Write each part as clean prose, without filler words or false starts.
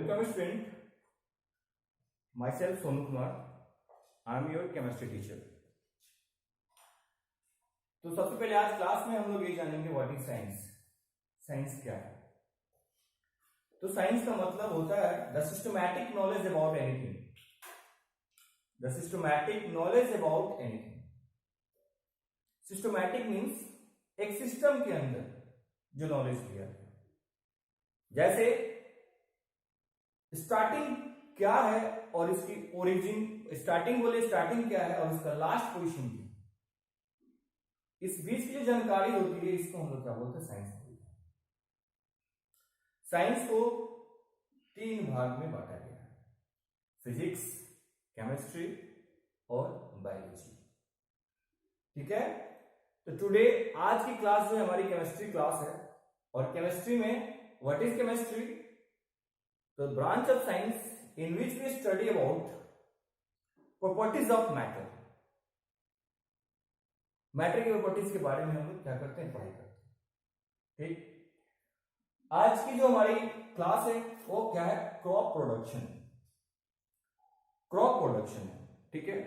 Welcome student, myself Sonu Kumar, I am your chemistry teacher. तो सबसे पहले आज क्लास में हम लोग ये जानेंगे व्हाट इज साइंस। साइंस क्या है? तो साइंस का मतलब होता है the systematic knowledge about anything. The systematic knowledge about anything. Systematic means एक सिस्टम के अंदर जो नॉलेज दिया है। जैसे स्टार्टिंग क्या है और इसकी ओरिजिन, स्टार्टिंग बोले स्टार्टिंग क्या है और इसका लास्ट पोजीशन क्या है, इस बीच की जो जानकारी होती है इसको हम लोग क्या बोलते हैं? साइंस बोलते हैं। साइंस को तीन भाग में बांटा गया है, फिजिक्स, केमिस्ट्री और बायोलॉजी। ठीक है, तो टुडे आज की क्लास जो है हमारी केमिस्ट्री क्लास है। और केमिस्ट्री में what is chemistry? The branch of science in which we study about properties of matter. Matter की प्रॉपर्टीज के बारे में हम लोग क्या करते हैं? पढ़ाई करते हैं। ठीक, आज की जो हमारी क्लास है वो क्या है? Crop production. क्रॉप प्रोडक्शन है। ठीक है,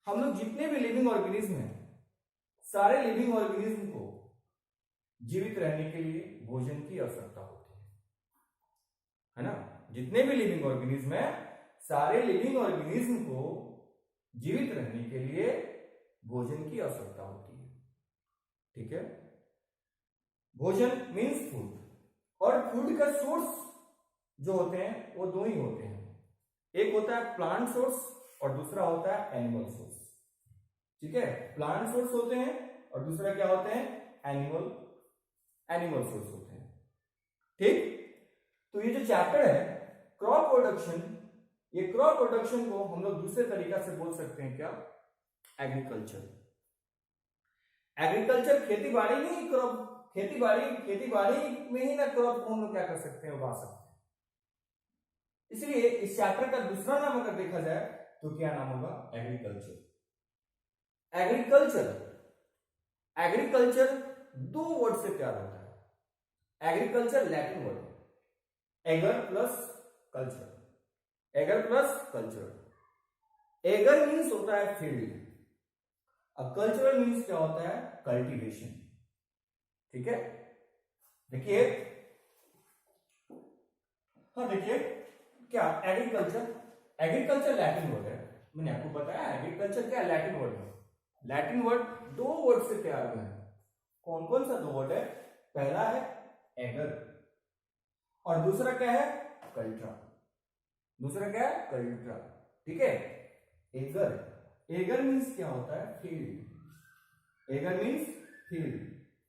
हम लोग जितने भी लिविंग ऑर्गेनिज्म हैं, सारे लिविंग ऑर्गेनिज्म को जीवित रहने के लिए भोजन की आवश्यकता होती है ना। जितने भी लिविंग ऑर्गेनिज्म है, सारे लिविंग ऑर्गेनिज्म को जीवित रहने के लिए भोजन की आवश्यकता होती है। ठीक है, भोजन मीन्स फूड। और फूड का सोर्स जो होते हैं वो दो ही होते हैं, एक होता है प्लांट सोर्स और दूसरा होता है एनिमल सोर्स। ठीक है, प्लांट सोर्स होते हैं और दूसरा क्या होते हैं? एनिमल सोर्स होते हैं। ठीक, तो ये जो चैप्टर है क्रॉप प्रोडक्शन, ये क्रॉप प्रोडक्शन को हम लोग दूसरे तरीका से बोल सकते हैं क्या? एग्रीकल्चर। एग्रीकल्चर खेती बाड़ी नहीं, क्रॉप खेती बाड़ी में ही ना क्रॉप को हम लोग क्या कर सकते हैं? उगा सकते हैं। इसलिए इस चैप्टर का दूसरा नाम अगर देखा जाए तो क्या नाम होगा? एग्रीकल्चर। एग्रीकल्चर दो वर्ड से तैयार होता है। एग्रीकल्चर लैटिन वर्ड है, ager plus culture. Ager plus culture. Ager means होता है फील्ड, अब कल्चरल मीन्स क्या होता है? कल्टीवेशन। ठीक है, देखिए, हाँ देखिए क्या एग्रीकल्चर लैटिन वर्ड है। मैंने आपको बताया एग्रीकल्चर क्या लैटिन वर्ड है। लैटिन वर्ड दो वर्ड से तैयार हुआ है। कौन कौन सा दो वर्ड है? पहला है एगर और दूसरा क्या है? कल्ट्रा। दूसरा क्या है? कल्ट्रा। ठीक है, एगर मीन्स क्या होता है? Field. Ager means field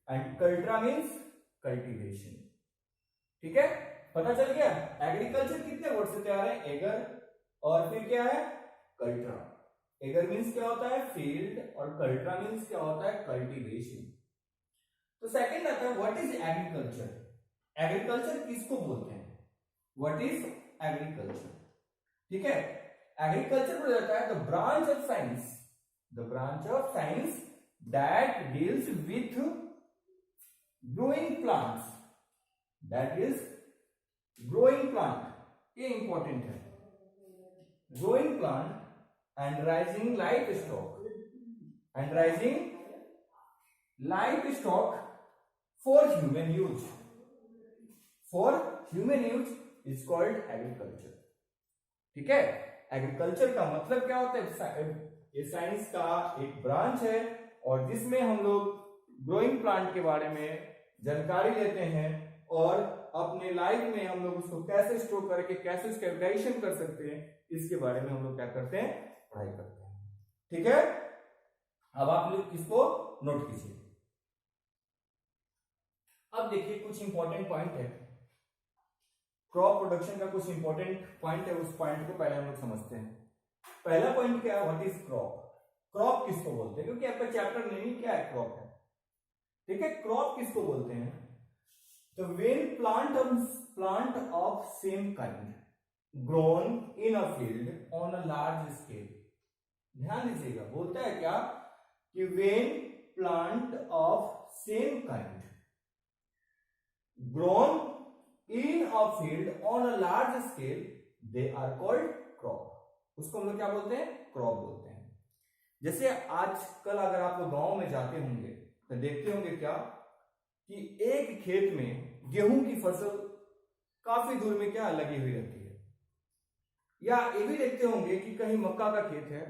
and cultura means cultivation. ठीक है, पता चल गया एग्रीकल्चर कितने वर्ड से तैयार है? एगर और फिर क्या है? कल्ट्रा। एगर मीन्स क्या होता है? फील्ड और कल्ट्रा मीन्स क्या होता है? कल्टीवेशन। तो सेकंड आता है व्हाट इज एग्रीकल्चर। एग्रीकल्चर किसको बोलते हैं? What is agriculture? ठीक है, एग्रीकल्चर बोला जाता है the branch of science that deals with growing plants. That is growing plant, ये इंपॉर्टेंट है। Growing plant and rising life stock for human use. For human use is called agriculture. ठीक है, agriculture का मतलब क्या होता है? ये साइंस का एक ब्रांच है और जिसमें हम लोग ग्रोइंग प्लांट के बारे में जानकारी लेते हैं और अपने लाइफ में हम लोग उसको कैसे स्टोर करके कैसे उसका एप्लीकेशन कर सकते हैं, इसके बारे में हम लोग क्या करते हैं? पढ़ाई करते हैं। ठीक है, अब आप लोग इसको नोट कीजिए। अब देखिए कुछ इंपॉर्टेंट पॉइंट है, क्रॉप प्रोडक्शन का कुछ इंपॉर्टेंट पॉइंट है, उस पॉइंट को पहले हम लोग समझते हैं। पहला पॉइंट क्या है? What is crop. क्रॉप किसको बोलते हैं? क्योंकि आपका चैप्टर नेम क्या है? क्रॉप है। ठीक है, क्रॉप किसको बोलते हैं? तो when plant of same kind grown in a field on a large scale. ध्यान दीजिएगा, बोलता है क्या कि when plant of same kind grown in a field on a large scale they are called crop. उसको हम लोग क्या बोलते हैं? क्रॉप बोलते हैं। जैसे आजकल अगर आप लोग गांव में जाते होंगे तो देखते होंगे क्या कि एक खेत में गेहूं की फसल काफी दूर में क्या लगी हुई रहती है, या ये भी देखते होंगे कि कहीं मक्का का खेत है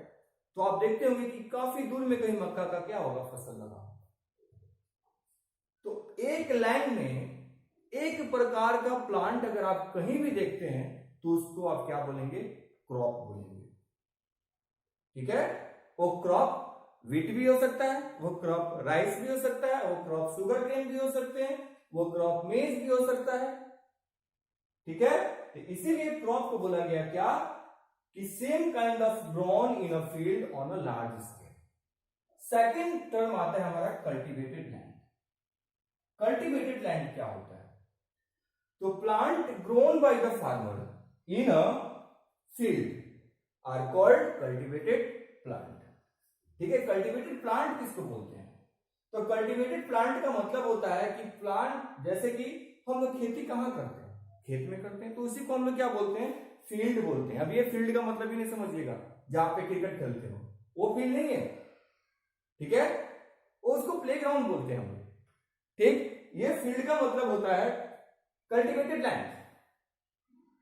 तो आप देखते होंगे कि काफी दूर में कहीं मक्का का क्या होगा, फसल लगा। तो एक लाइन में एक प्रकार का प्लांट अगर आप कहीं भी देखते हैं तो उसको आप क्या बोलेंगे? क्रॉप बोलेंगे। ठीक है? वो क्रॉप व्हीट भी हो सकता है, वो क्रॉप राइस भी हो सकता है, वो क्रॉप शुगर केन भी हो सकते हैं, वो क्रॉप मेज भी हो सकता है। ठीक है? तो इसीलिए क्रॉप को बोला गया क्या कि same kind of grown in a field on a large scale. Second term आता है हमारा कल्टीवेटेड लैंड। कल्टीवेटेड लैंड क्या होता है? तो plant grown by the farmer in a field are called cultivated plant. ठीक है? कल्टीवेटेड प्लांट किसको बोलते हैं? तो कल्टीवेटेड प्लांट का मतलब होता है कि प्लांट, जैसे कि हम लोग खेती कहां करते हैं? खेत में करते हैं, तो उसी को हम लोग क्या बोलते हैं? फील्ड बोलते हैं। अब ये फील्ड का मतलब ही नहीं समझिएगा जहां पे क्रिकेट खेलते हो, वो फील्ड नहीं है। ठीक है? उसको प्लेग्राउंड बोलते हैं हम लोग। ठीक? ये फील्ड का मतलब होता है कल्टीवेटेड लैंड,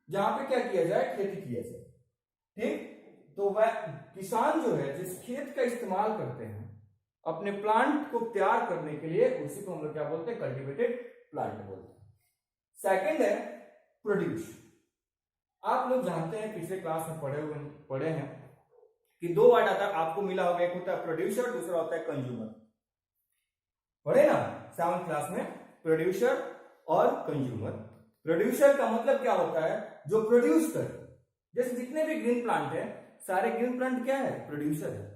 जहां पे क्या किया जाए? खेती किया जाए। ठीक? तो वह किसान जो है जिस खेत का इस्तेमाल करते हैं अपने प्लांट को तैयार करने के लिए, उसी को हम लोग क्या बोलते हैं? कल्टीवेटेड प्लांट बोलते हैं। सेकंड है प्रोड्यूस। आप लोग जानते हैं, पिछले क्लास में पढ़े हैं कि दो वर्ड आता है, आपको मिला होगा, एक होता है प्रोड्यूसर, दूसरा होता है कंज्यूमर। पढ़े ना 7th क्लास में? प्रोड्यूसर और कंज्यूमर। प्रोड्यूसर का मतलब क्या होता है? जो प्रोड्यूस करे। जैसे जितने भी ग्रीन प्लांट है, सारे ग्रीन प्लांट क्या है? प्रोड्यूसर है।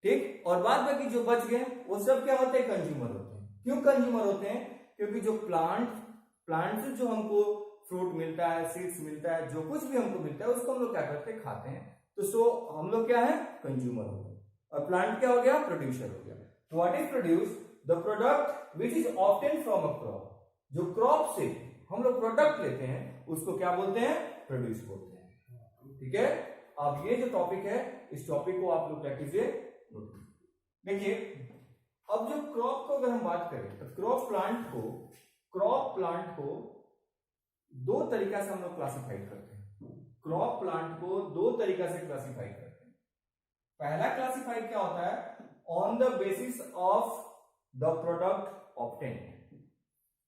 ठीक? और बाद बाकी जो बच गए वो सब क्या होते हैं? कंज्यूमर होते हैं। क्यों कंज्यूमर होते हैं? क्योंकि जो प्लांट से जो हमको फ्रूट मिलता है, सीड्स मिलता है, जो कुछ भी हमको मिलता है उसको हम लोग क्या करते हैं? खाते हैं। तो सो हम लोग क्या है? कंज्यूमर हो गए। और प्लांट क्या हो गया? प्रोड्यूसर हो गया। तो what is produce? The product which is obtain from a crop. जो क्रॉप से हम लोग प्रोडक्ट लेते हैं उसको क्या बोलते हैं? प्रोड्यूस बोलते हैं। ठीक है? अब ये जो टॉपिक है, इस टॉपिक को आप लोग क्या कीजिए? देखिए, अब जो क्रॉप को अगर हम बात करें तो क्रॉप प्लांट को दो तरीका से हम लोग क्लासिफाई करते हैं। क्रॉप प्लांट को दो तरीका से क्लासिफाई करते हैं। पहला क्लासिफाई क्या होता है? On the basis of the product obtained.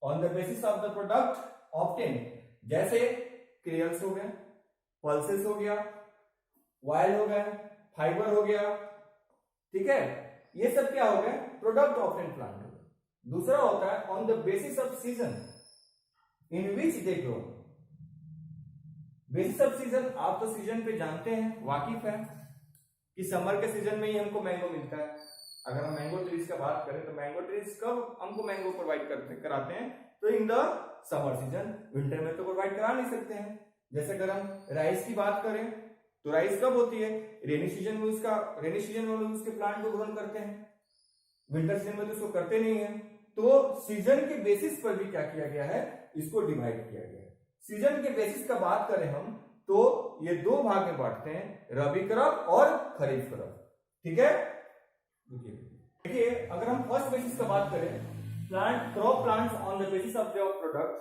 On the basis of the product obtained, जैसे क्रियल्स हो गए, पल्सेस हो गया, वायल हो गए, फाइबर हो गया। ठीक है? ये सब क्या हो गए? प्रोडक्ट ऑब्टेन्ड प्लांट हो गए। दूसरा होता है on the basis off season in which they grow. Basis off season, आप तो सीजन पे जानते हैं, वाकिफ है कि समर के सीजन में ही हमको मैंगो मिलता है। अगर हम मैंगो ट्रीज का बात करें तो मैंगो ट्रीज कब हमको मैंगो प्रोवाइड कराते हैं? तो in the summer season. Winter में तो प्रोवाइड करा नहीं सकते हैं। जैसे अगर हम राइस की बात करें तो राइस कब होती है? रेनी सीजन में उसके प्लांट को ग्रोन करते हैं। विंटर सीजन में तो उसको करते नहीं है। तो सीजन के बेसिस पर भी क्या किया गया है? इसको डिवाइड किया गया है। सीजन के बेसिस का बात करें हम तो ये दो भाग में बांटते हैं, रबी क्रॉप और खरीफ क्रॉप। ठीक है? देखिए, अगर हम फर्स्ट बेसिस का बात करें, crop plants on the basis of their products.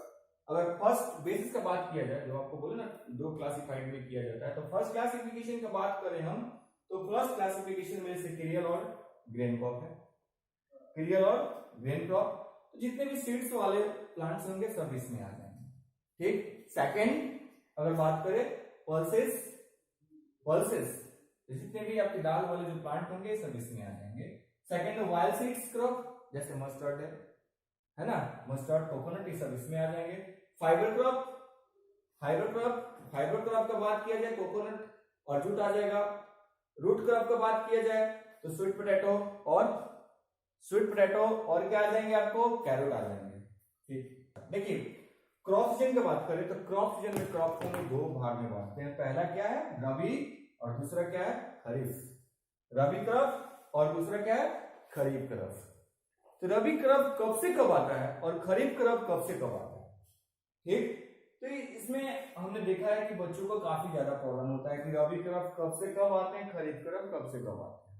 अगर फर्स्ट बेसिस का बात किया जाए, जो आपको बोले ना दो क्लासिफाइड में किया जाता है, तो फर्स्ट क्लासिफिकेशन का बात करें हम तो फर्स्ट क्लासिफिकेशन में से सीरियल और ग्रेन क्रॉप है। सीरियल और ग्रेन क्रॉप, जितने भी सीड्स वाले प्लांट्स होंगे सब इसमें आ जाएंगे। ठीक? सेकंड अगर बात करें पल्सेस, जितने भी आपके दाल वाले जो प्लांट होंगे सब इसमें आ जाएंगे। सेकंड वाइल्ड सीड्स क्रॉप, जैसे मस्टर्ड है ना, मस्टर्ड, कोकोनट, ये सब इसमें आ जाएंगे। फाइबर क्रॉप का बात किया जाए कोकोनट और जूट आ जाएगा। रूट क्रॉप का बात किया जाए तो स्वीट पोटैटो और क्या आ जाएंगे? आपको कैरोट आ जाएंगे। ठीक? देखिए, क्रॉप सीजन की बात करें तो क्रॉप सीजन में क्रॉप को हम दो भाग में बांटते हैं। पहला क्या है? रबी, और दूसरा क्या है? खरीफ। रबी क्रॉप और दूसरा क्या है? खरीफ क्रॉप। तो रबी क्रॉप कब से कब आता है और खरीफ क्रॉप कब से कब आता है? ठीक। तो इसमें हमने देखा है कि बच्चों को काफी ज्यादा प्रॉब्लम होता है कि रबी क्रॉप कब से कब आते हैं, खरीफ क्रॉप कब से कब आते हैं।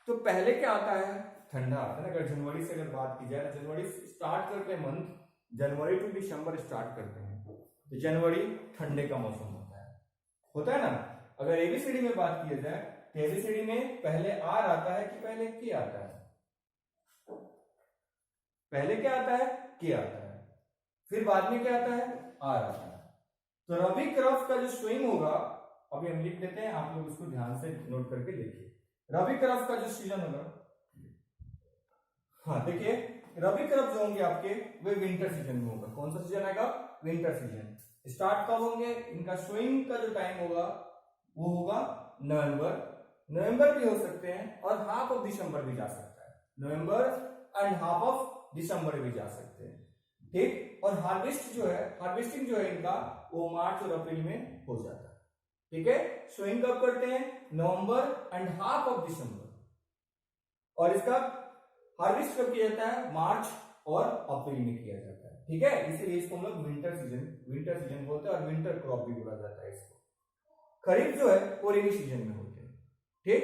तो पहले क्या आता है, ठंडा आता है ना। अगर जनवरी से अगर बात की जाए, जनवरी स्टार्ट करते हैं मंथ, जनवरी टू दिसंबर स्टार्ट करते हैं, तो जनवरी ठंडे का मौसम होता है ना। अगर एबीसीडी में बात की जाए तो एबीसीडी में पहले आर आता है कि पहले के आता है, पहले क्या आता है, के आता है, फिर बाद में क्या आता है, आर आता है। तो रबी क्रॉप का जो स्विंग होगा, अभी हम लिख देते हैं, आप लोग उसको ध्यान से नोट करके देखिए। रबी क्रॉप का जो सीजन होगा, हाँ देखिए, रबी क्रॉप जो होंगे आपके वे विंटर सीजन में होगा। कौन सा सीजन आएगा, विंटर सीजन। स्टार्ट कब होंगे, इनका स्विंग का जो टाइम होगा वो होगा नवंबर, नवंबर भी हो सकते हैं और हाफ ऑफ दिसंबर भी जा सकता है, नवंबर एंड हाफ ऑफ दिसंबर भी जा सकते हैं, ठीक। और हार्वेस्ट जो है, हार्वेस्टिंग जो है इनका, वो मार्च और अप्रैल में हो जाता है, ठीक है। स्विंग कब करते हैं, नवंबर एंड हाफ ऑफ दिसंबर, और इसका हार्वेस्ट कब किया जाता है, मार्च और अप्रैल में किया जाता है, ठीक है। इसलिए इसको हम लोग विंटर सीजन बोलते हैं और विंटर क्रॉप भी बोला जाता है इसको। खरीफ जो है वो रेनी सीजन में होते हैं, ठीक।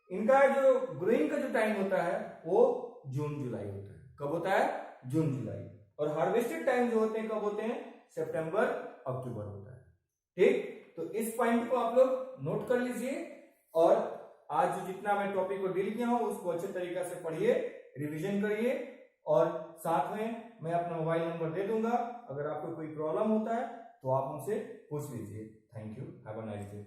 इनका जो ग्रोइंग का जो टाइम होता है वो जून जुलाई होता है। कब होता है, जून जुलाई। और हार्वेस्टेड टाइम जो होते हैं कब होते हैं, सितंबर अक्टूबर होता है, ठीक। तो इस पॉइंट को आप लोग नोट कर लीजिए और आज जो जितना मैं टॉपिक को डील किया हूं उसको अच्छे तरीके से पढ़िए, रिवीजन करिए, और साथ में मैं अपना मोबाइल नंबर दे दूंगा। अगर आपको कोई प्रॉब्लम होता है तो आप मुझसे पूछ लीजिए। Thank you, have a nice day.